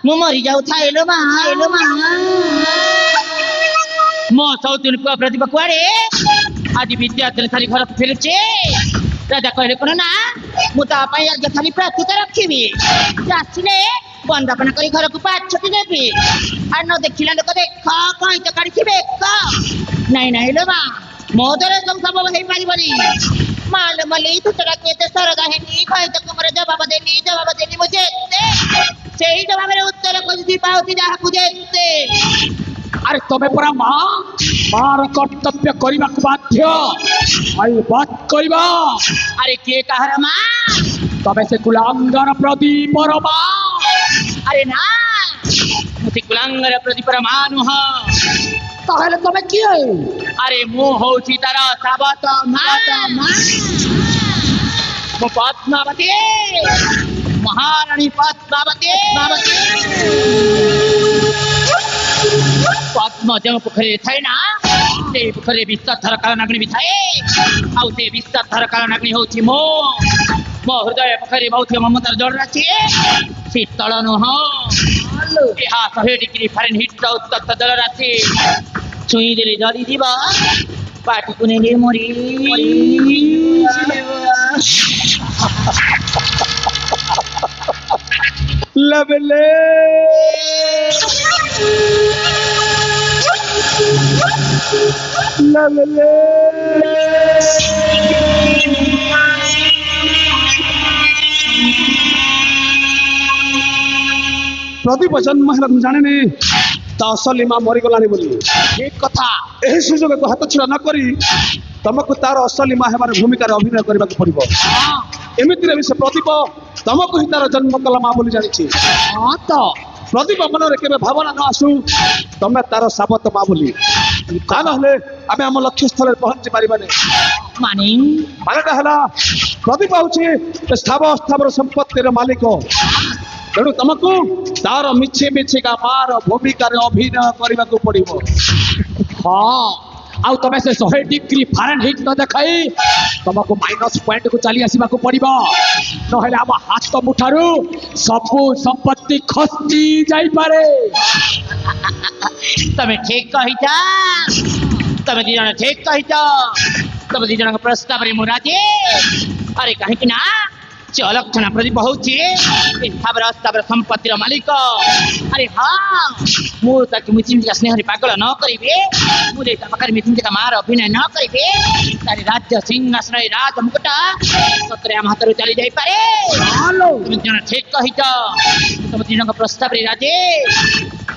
ମୁଁ ମରି ଯାଉଥାଏ ଲୋ ମା ମୋ ସଉତୁନି ପୁଅ ପ୍ରତିଭା କୁଆଡେ ଆଜି ବିଦ୍ୟାଧର ସାରି ଘରକୁ ଫେରୁଛେ। ରାଜା କହିଲେ କଣ ନା ମୁଁ ତା ପାଇଁ ଆଜି ଖାଲି ପ୍ରାର୍ଥନା ରଖିବି, ଆସିଲେ ବନ୍ଦାପନା କରି ଘରକୁ ପାଛଟି ଦେବି। ଆଉ ନ ଦେଖିଲା ଲୋକ ଦେଖ କଇଁଚ କାଢିଥିବେ ନାଇଁ ନାଇଁ ଲୋ ମା ମୋ ଦ୍ୱାରା ସବୁ ସମ୍ଭବ ହେଇପାରିବନି। ମାଲ ମଲି ତୁତରାକୁ ଏତେ ସରଗା ହେନି କଇଁଚକୁ ମୋର ଜବାବ ଦେନି ମୁଁ ଯେତେ ସେଇ ଜବାବରେ ଉତ୍ତର ଖୋଜି ପାଉଛି ଯାହାକୁ ଯେତେ। আরে তবে পরা মা মার কর্তব্য করিবাকু বাধ্য আই বাদ করিবা। আরে কে কাহার মা? তবে সে কুলাঙ্গার প্রদীপর মা। আরে না সে কুলাঙ্গার প্রদীপর মা নুহ। তাহলে তবে কি? আরে ମୁଁ ହଉଛି ତାର ସାବତ ମା ମୁଁ ପଦ୍ମାବତୀ ମହାରାଣୀ ପଦ୍ମାବତୀ। ପଦ୍ମ ଯେଉଁ ପୋଖରୀରେ ଥାଏ ନା ସେଇ ପୋଖରୀରେ ବିଶ୍ୱଧର କାଳ ନାଗିଣୀ ବି ଥାଏ। ଆଉ ସେ ବିଶ୍ୱଧର କାଳ ନାଗିଣୀ ହଉଛି ମୋ ହୃଦୟ ପୋଖରୀ ବହୁଥିବା ମମତାର ଜଳରାଶି ଶୀତଳ ନୁହଁ, ଏହା 100 ଡିଗ୍ରୀ ଫାରେନହିଟ୍ର ଉତ୍ତପ୍ତ ଜଳରାଶି। ଛୁଇଁ ଦେଲେ ଜଳିଯିବ, ପାଟିକୁ ନେଲେ ମରି। লবলে লবলে প্রদীপ জন্ম হেলা তুমি জানেনি তা আসলি মা মরিগলানি বলি। ঠিক কথা। ଏହି ସୁଯୋଗକୁ ହାତଛଡ଼ା ନ କରି ତମକୁ ତାର ଅସଲି ମା ହେବାର ଭୂମିକାରେ ଅଭିନୟ କରିବାକୁ ପଡିବ। ଏମିତିରେ ବି ସେ ପ୍ରଦୀପ ତମକୁ ହିଁ ତାର ଜନ୍ମ କଲା ମା ବୋଲି ଜାଣିଛି। ହଁ ତ ପ୍ରଦୀପ ମନରେ କେବେ ଭାବନା ନ ଆସୁ ତମେ ତାର ସାବତ ମା ବୋଲି, ତା ନହେଲେ ଆମେ ଆମ ଲକ୍ଷ୍ୟସ୍ଥଳରେ ପହଞ୍ଚି ପାରିବାନି। ମାନେଟା ହେଲା ପ୍ରଦୀପ ହଉଛି ସ୍ଥାବର ସମ୍ପତ୍ତିର ମାଲିକ, ତେଣୁ ତମକୁ ତାର ମିଛିକା ମାର ଭୂମିକାରେ ଅଭିନୟ କରିବାକୁ ପଡିବ। ହଁ ଆଉ ତମେ ସେ 100 ଡିଗ୍ରୀ ଫାରେନହିଟ୍ ନ ଦେଖାଇ ତମକୁ ମାଇନସ୍ ପଏଣ୍ଟକୁ ଚାଲି ଆସିବାକୁ ପଡିବ, ନହେଲେ ଆମ ହାତ ମୁଠାରୁ ସବୁ ସମ୍ପତ୍ତି ଖସି ଯାଇପାରେ। ତମେ ଠିକ କହିଛ, ତମେ ଦି ଜଣ ଠିକ କହିଛ। ତମେ ଦି ଜଣଙ୍କ ପ୍ରସ୍ତାବରେ ମୁଁ ରାଜି। ଆରେ କାହିଁକି ନା ସେ ଅଲକ୍ଷଣା ପ୍ରଦୀପ ହଉଛି ସ୍ଥାବର ସମ୍ପତ୍ତିର ମାଲିକ। ଆରେ ହଁ ମୁଁ ତାକୁ ମିଚିମିଚିକା ସ୍ନେହରେ ପାଗଳ ନ କରିବି, ମୁଁ ଯଦି ତା ପାଖରେ ମିଚିମିଚିକା ମାର ଅଭିନୟ ନ କରିବି ତାହେଲେ ରାଜ୍ୟ ସିଂହାସନରେ ରାଜ ମୁକୁଟ ସତରେ ଆମ ହାତରୁ ଚାଲି ଯାଇପାରେ। ତମେ ଦି ଜଣ ଠିକ କହିଛ, ତମେ ଦି ଜଣଙ୍କ ପ୍ରସ୍ତାବରେ ରାଜି।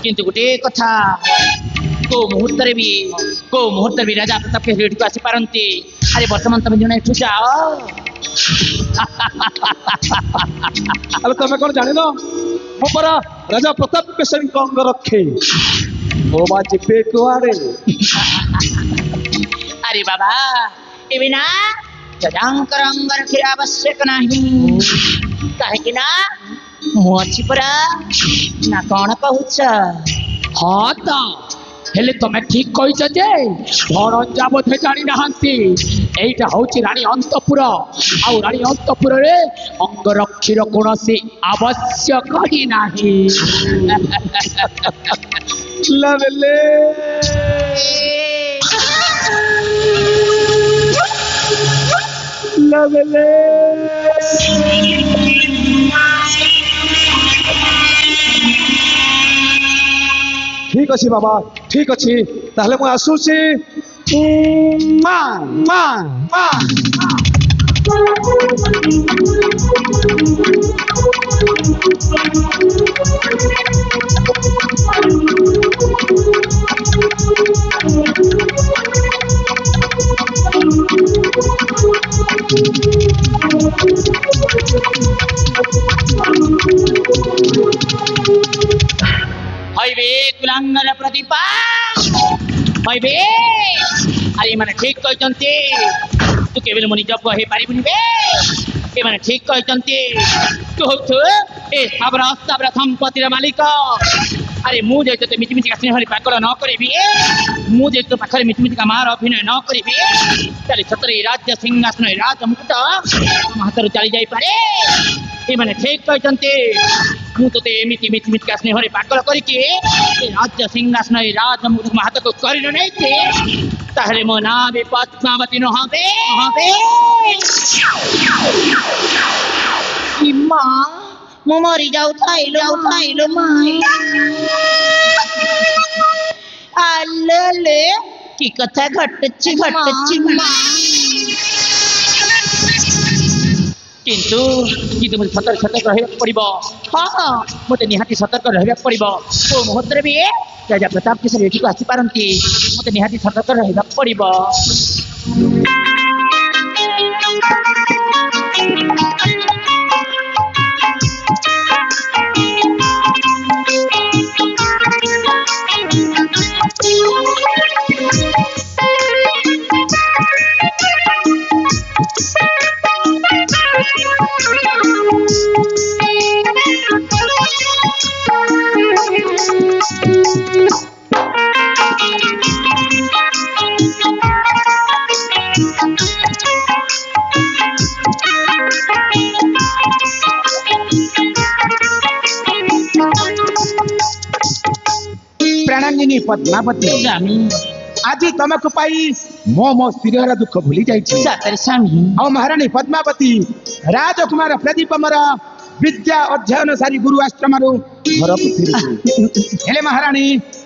କିନ୍ତୁ ଗୋଟିଏ କଥା, କୋଉ ମୁହୂର୍ତ୍ତରେ ବି ରାଜା ପ୍ରତାପ ଏଠିକୁ ଆସିପାରନ୍ତି। ଆରେ ବର୍ତ୍ତମାନ ତମେ ଜଣେ ଏଠୁ ଯାଅ। ଆରେ ତମେ କଣ ଜାଣିନ ମୁଁ ପରା ରାଜା ପ୍ରତାପ କେଶରୀଙ୍କ ଅଙ୍ଗ ରକ୍ଷେ। ମୋ ବା ଯିବେ କୁଆଡେ? ଆରେ ବାବା ଏବେ ନା ରାଜାଙ୍କର ଅଙ୍ଗ ରଖିବା ଆବଶ୍ୟକ ନାହିଁ, କାହିଁକି ନା ମୁଁ ଅଛି ପରା। ନା କଣ କହୁଛ? ହଁ ତ ହେଲେ ତମେ ଠିକ କହିଛ ଯେ ଭଣଜା ବୋଧେ ଜାଣି ନାହାନ୍ତି এইটা হচ্ছে রানী অন্তপুর, ଆଉ ରାଣୀ ଅନ୍ତପୁରରେ ଅଙ୍ଗରକ୍ଷୀର କୌଣସି ଆବଶ୍ୟକ ହିଁ ନାହିଁ। ଲବଲେ ଲବଲେ ঠিক ଅଛି ବାବା, ଠିକ ଅଛି, ତାହେଲେ ମୁଁ ଆସୁଛି। ମା ମା ମା ଅଙ୍ଗର ପ୍ରଦୀପା ହଇବେ ଆରେ ଏମାନେ ଠିକ କହିଛନ୍ତି ତୁ କେବେ ମୋ ନିଜ ପୁଅ ହେଇପାରିବୁନି ବେ ଏମାନେ ଠିକ କହିଛନ୍ତି ତୁ ହଉଛୁ ଏ ସ୍ଥାବର ଅସ୍ଥାବର ସମ୍ପତ୍ତିର ମାଲିକ ଆରେ ମୁଁ ଯଦି ତୋତେ ମିଟିମିଟିକା ସ୍ନେହରେ ପାଗଳ ନ କରିବି ମୁଁ ଯଦି ତୋ ପାଖରେ ମିଟିମିଟିକା ମାର ଅଭିନୟ ନ କରିବି ତାହେଲେ ସତରେ ଏ ରାଜ୍ୟ ସିଂହାସନ ଏ ରାଜ ମୁକୁଟ ଆମ ହାତରୁ ଚାଲି ଯାଇପାରେ ଏମାନେ ଠିକ କହିଛନ୍ତି ମୁଁ ତୋତେ ଏମିତି ମିଟିମିଟିକା ସ୍ନେହରେ ପାଗଳ କରିକି ଏ ରାଜ୍ୟ ସିଂହାସନ ଏ ରାଜ ମୁକୁଟ ମୋ ହାତକୁ କରିନ ନେଇଛି ତାହେଲେ ମୋ ନାଁ ବି ପଦ୍ମାବତୀ ନହବେ ମା ମୁଁ ମରି ଯାଉଥାଇଲ ମା ଆଲୋ କି କଥା ଘଟୁଛି ମା କିନ୍ତୁ ମୋତେ ସତର୍କ ରହିବାକୁ ପଡିବ ହଁ ମୋତେ ନିହାତି ସତର୍କ ରହିବାକୁ ପଡିବ କୋଉ ମୁହୂର୍ତ୍ତରେ ବି ରାଜା ପ୍ରତାପ କିଶୋର ଏଠିକୁ ଆସିପାରନ୍ତି ମୋତେ ନିହାତି ସତର୍କ ରହିବାକୁ ପଡିବ ପ୍ରାଣାଙ୍ଗିନୀ ପଦ୍ମାବତୀ ସ୍ୱାମୀ ଆଜି ତମକୁ ପାଇ ମୋ ଶିରର ଦୁଃଖ ଭୁଲି ଯାଇଛି ସତରେ ସ୍ୱାମୀ ଆଉ ମହାରାଣୀ ପଦ୍ମାବତୀ ରାଜକୁମାର ପ୍ରଦୀପ ମୋର ବିଦ୍ୟା ଅଧ୍ୟୟନ ସାରି ଗୁରୁ ଆଶ୍ରମରୁ ଘରକୁ ଫେରୁଛି ହେଲେ ମହାରାଣୀ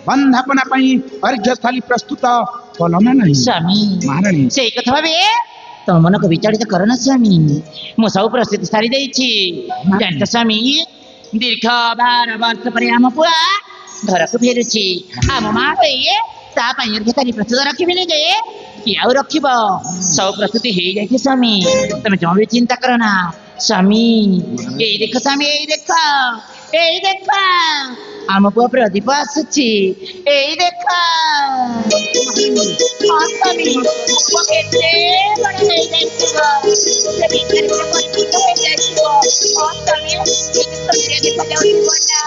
ବନ୍ଧାପନା ପାଇଁ ଅର୍ଘ୍ୟସ୍ଥଳୀ ପ୍ରସ୍ତୁତ କଲ ନା ନାହିଁ ସ୍ୱାମୀ ମହାରାଣୀ ସେଇ କଥା ଭାବେ ତମ ମନକୁ ବିଚଳିତ କର ନା ସ୍ୱାମୀ ମୁଁ ସବୁ ପ୍ରସ୍ତୁତି ସାରି ଦେଇଛି ଜାଣିଛ ସ୍ୱାମୀ ଦୀର୍ଘ 12 ବର୍ଷ ପରେ ଆମ ପୁଅ ଘରକୁ ଫେରୁଛି ଆମ ମା କହିଏ ତା ପାଇଁ ଅର୍ଘ୍ୟକାରୀ ପ୍ରସ୍ତୁତ ରଖିବିନି ଯେ କି ଆଉ ରଖିବ ସବୁ ପ୍ରସ୍ତୁତି ହେଇଯାଇଛି ସ୍ୱାମୀ ତମେ ଜମା ବି ଚିନ୍ତା କର ନା ସ୍ୱାମୀ ଏଇ ଦେଖ ସ୍ୱାମୀ ଏଇ ଦେଖ ଆମ ପୁଅ ପ୍ରଦୀପ ଆସୁଛି ଏଇ ଦେଖ ହଁ ସ୍ୱାମୀ ପୁଅ କେତେ ବଡ଼ ହେଇଯାଇଥିବ ସେ ଭିତରେ ସେ ପରିଚିତ ହେଇଯାଇଥିବ ହଁ ସ୍ୱାମୀ ଦେଖାଯାଉଥିବ ନା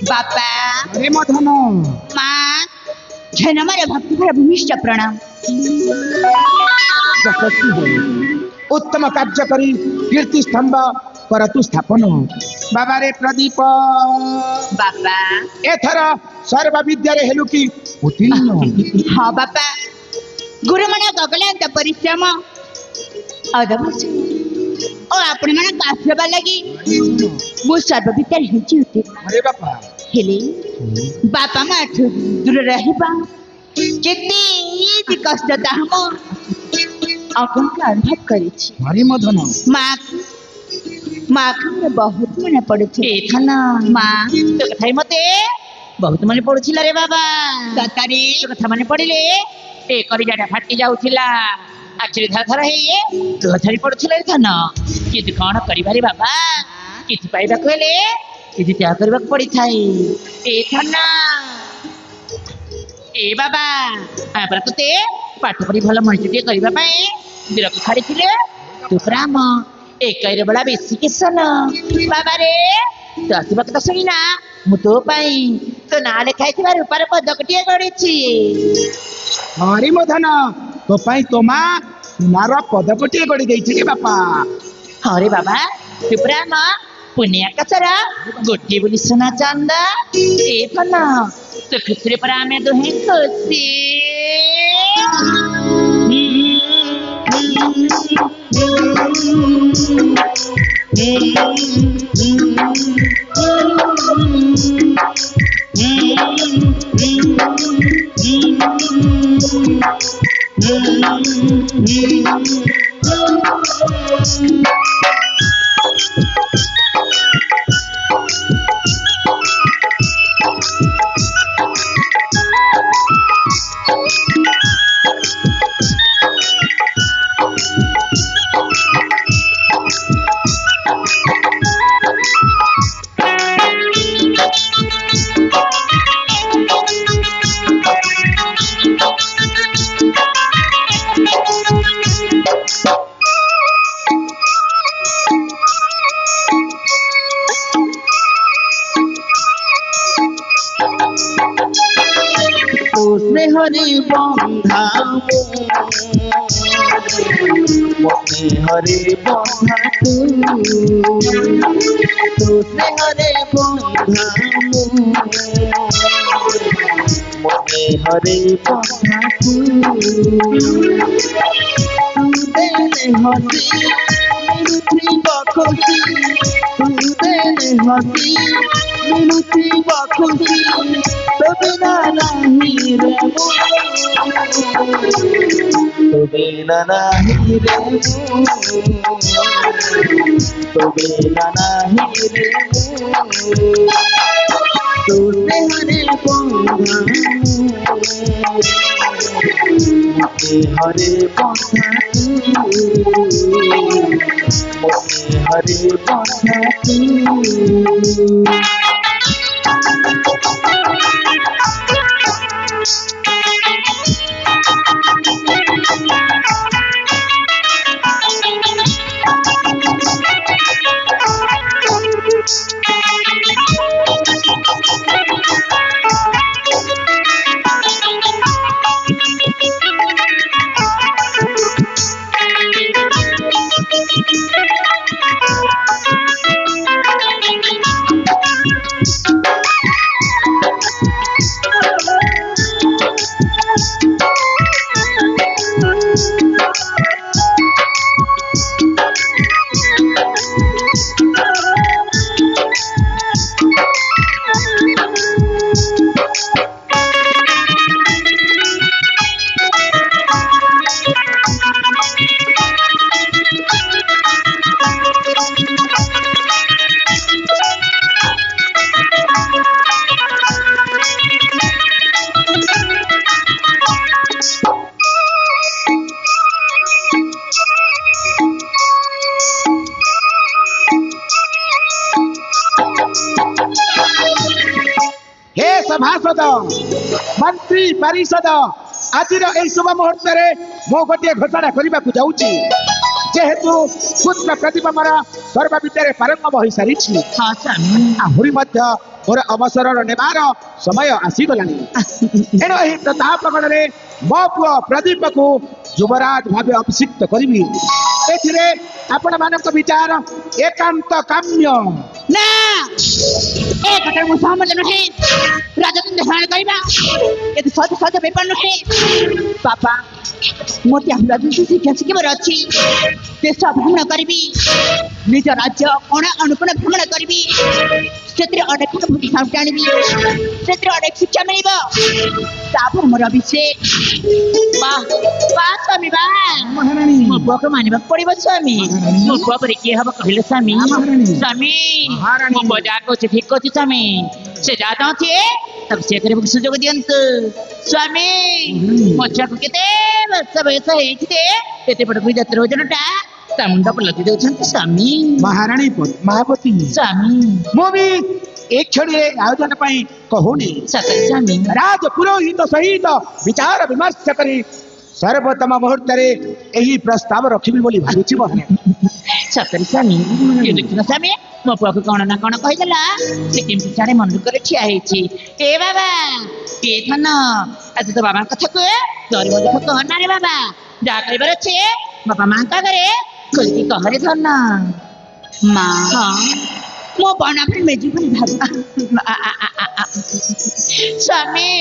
बापा अरे मधन माँ जनमर भक्तिभर भूमिष्ठ प्रणाम उत्तम कार्य करी कीर्ति स्तंभ करतु स्थापन बाबा रे प्रदीप बापा एथर सर्व विद्यारे हेलु की उत्तीर्ण हाँ बापा गुरु मन गगलांत परिश्रम अदभुत ओ आपण मन काफिबा लगी मु सर्व विद्या हेची होते अरे बापा हेले बापा मा दूर रहबा केते कष्ट दाम अपन का अनुभव करी छी हरि मधन माँ का बहुत मन पड़ुछि थाना माँ तो कथाई मते बहुत मन पड़ुछिला रे बाबा सतारी तो कथा मन पड़िले ए करिजाटा फाटी जाउथिला आखिरी धार धार हेइए लुह झरी पड़ुछिला रे थाना किति कोन करिबा रे बाबा किति पाइबा कहले किति त्याग करबा पड़ी थाई ए थाना ए बाबा आपरा तते पाठ पढ़ी भल मनुष्यटे करबा पई बिरक खाड़ीथिले तू ब्राह्म ए कइरे बड़ा बेसी किसन बाबा रे तो आसीबा कथा सुनिना मु तो पई तो ना लेखाइथिबा रूपार पदकटिए गड़ीछि हरि मधन तो पाई तो मा सुनार पदकटिए गड़ी देछि रे बापा अरे बाबा तू ब्राह्म पुण्य कचरा गोटी बोली सोना चांदा ए फना तो खुसरे पर आमे दोहे खुशी हरे बंधा मोते हरे बंधा तुझे हरे बंधा मोते हरे बंधा देने हसी मिलती बखुशी देने हसी मिलती बखुशी तो बिना नहीं रे तो बिना नहीं रे तो बिना नहीं रे तुझे हरे बंधा मोते हरे बंधा मोते हरे बंधा सभासद मंत्री परिषद आज शुभ मुहूर्त मु गोटे घोषणा करने को जाऊँगी जेहेतु पुत्र प्रतिभा मोर सर्व विद्या पारंगम हो सारी आहरी मोर अवसर नेबार समय आसीगला एणु यही प्रताप गढ़ मो पु प्रदीप को युवराज भाव अभिषिक्त करी आपण मान विचार एकांत काम्य ना एक कथा मु सहमत नहे राजतंत्र धारण करबा एत सत सत पेपर नहे पापा मोते हम राजतंत्र शिक्षा शिखबर अछि देश भ्रमण करबी निज राज्य कोण अनुकोण भ्रमण करबी क्षेत्र अनेक भूति साउट आनिबी क्षेत्र अनेक शिक्षा मिलिबो तापर मोर अभिषेक वाह वाह स्वामी वाह महारानी मो बुआ को मानिबा पड़िबो स्वामी मो बुआ पर के हबो कहले स्वामी स्वामी मो बजा को ठीक को स्वामी से जाता छे तब से करे सुजोग दियंत स्वामी मो छक केते वर्ष बयस हेते एते पट कोई जत्र वजनटा मुंडा पर लति देउछन स्वामी महारानी महापति स्वामी मो भी एक क्षण आयोजन पाई कहूनी सतत स्वामी राज पुरोहित सहित विचार विमर्श करी सर्वोत्तम मुहूर्त यही प्रस्ताव रखी बोली भावुची सतत स्वामी ये देखिन स्वामी मो पुआ को कौन ना कौन कहिदला से केमती छाड़े मन करे ठिया हेछि ए बाबा के धन आज तो बाबा कथा को गरीब दुख कहना रे बाबा जा करिबर छे बाबा मां का करे कलती कहरे धन मां हां मो बना पर मेजी पर भाग स्वामी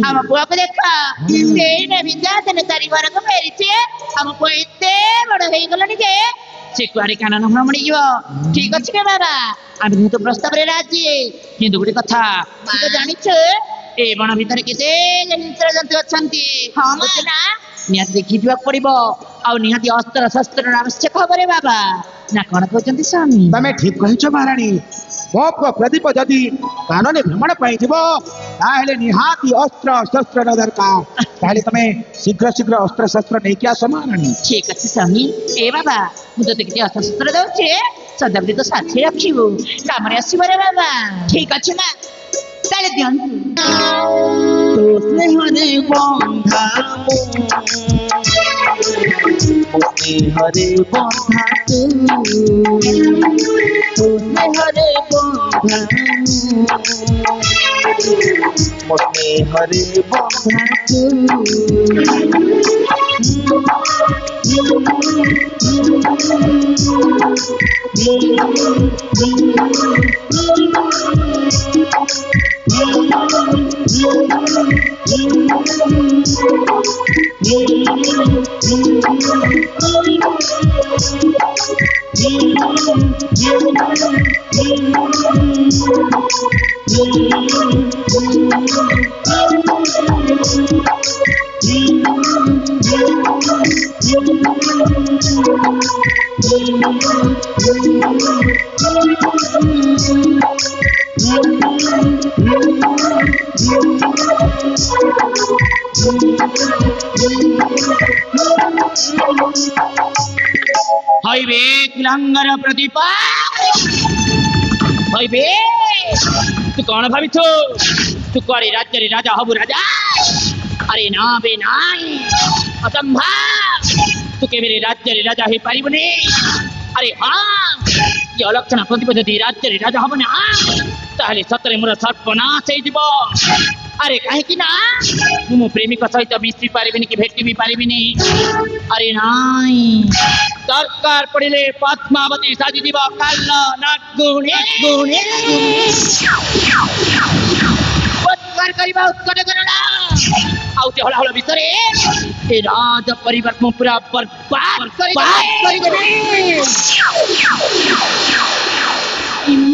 हम बुआ को देखा सेई में विद्या तने तारी घर को फेरी छे हम को इते बड़ हे गलनी जे ସେ କୁଆଡେ କାନନ ଭ୍ରମଣ ଯିବ ଠିକ ଅଛି ରେ ବାବା ଆମେ ତ ପ୍ରସ୍ତାବରେ ରାଜି କିନ୍ତୁ ଗୋଟେ କଥା ତୁ ତ ଜାଣିଛୁ ଏ ବଣ ଭିତରେ କେତେ ଜନ୍ତୁ ଅଛନ୍ତି ହଁ ମା। ବୁଝିଲୁ ନା ନିହାତି ଦେଖି ଯିବାକୁ ପଡିବ ଆଉ ନିହାତି ଅସ୍ତ୍ର ଶସ୍ତ୍ରର ଆବଶ୍ୟକ ହବ ରେ ବାବା ନା କଣ କହୁଛନ୍ତି ସ୍ୱାମୀ ତମେ ଠିକ କହିଛ ମହାରାଣୀ ମୋ ପୁଅ ପ୍ରଦୀପ ଯଦି କାନନେ ଭ୍ରମଣ ପାଇଁ ଯିବ ତାହେଲେ ନିହାତି ଅସ୍ତ୍ର ଶସ୍ତ୍ରର ଦରକାର ତାହେଲେ ତମେ ଶୀଘ୍ର ଶୀଘ୍ର ଅସ୍ତ୍ର ଶସ୍ତ୍ର ନେଇକି ଆସ ମହାରାଣୀ ଠିକ ଅଛି ସ୍ୱାମୀ ଏ ବାବା ମୁଁ ତତେ କିଛି ଅସ୍ତ୍ର ଶସ୍ତ୍ର ଦଉଛି ସଦାବେଳେ ତ ସାଥି ରଖିବୁ କାମରେ ଆସିବ ରେ ବାବା ଠିକ ଅଛି ମା ତାହେଲେ ଦିଅନ୍ତୁ ତୋ ସ୍ନେହରେ ବନ୍ଧା ମୋ ସ୍ନେହରେ ବନ୍ଧା ତୁ ତୋ ସ୍ନେହରେ ବନ୍ଧା ମୋ ସ୍ନେହରେ ବନ୍ଧା ତୁ হইবে কুলাঙ্গার প্রদীপ হইবে তু কଣ ভাবিଛୁ তু কুଆଡେ ରାଜ୍ୟରେ ରାଜା ହବୁ ରାଜା ଆରେ ନା ବେ ନାଇଁ ଅସମ୍ଭବ ତୁ କେବେ ରାଜ୍ୟରେ ରାଜା ହେଇପାରିବୁନି ଆରେ ହଁ ଏ ଅଲକ୍ଷଣା ପ୍ରଦୀପ ଯଦି ରାଜ୍ୟରେ ରାଜା ହବ ନା ତାହେଲେ ସତରେ ମୋର ସର୍ବନାଶ ହେଇଯିବ ଆରେ କାହିଁକି ନା ମୁଁ ମୋ ପ୍ରେମିକ ସହିତ ମିଶି ପାରିବିନି କି ଭେଟି ବି ପାରିବିନି ଆରେ ନାଇଁ ଦରକାର ପଡ଼ିଲେ ପଦ୍ମାବତୀ ସାଜିଯିବ କାଲ ନାଗୁଣେ ଗୁଣେ ଉତ୍କଟ କରିବା ଉତ୍କଟ କରଣା ଆଉ ସେ ହଳ ହଳ ଭିତରେ ଏ ରାଜ ପରିବାର ମୁଁ ପୁରା ବର୍ବାଦ କରିଦେବି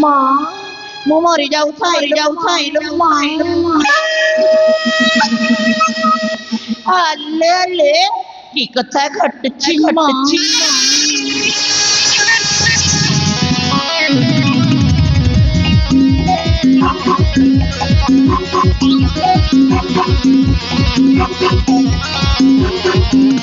ମା ମୁଁ ମରି ଯାଉଥାଏ ମା ଆଲେ ଆଲେ କି କଥା ଘଟୁଛି ମା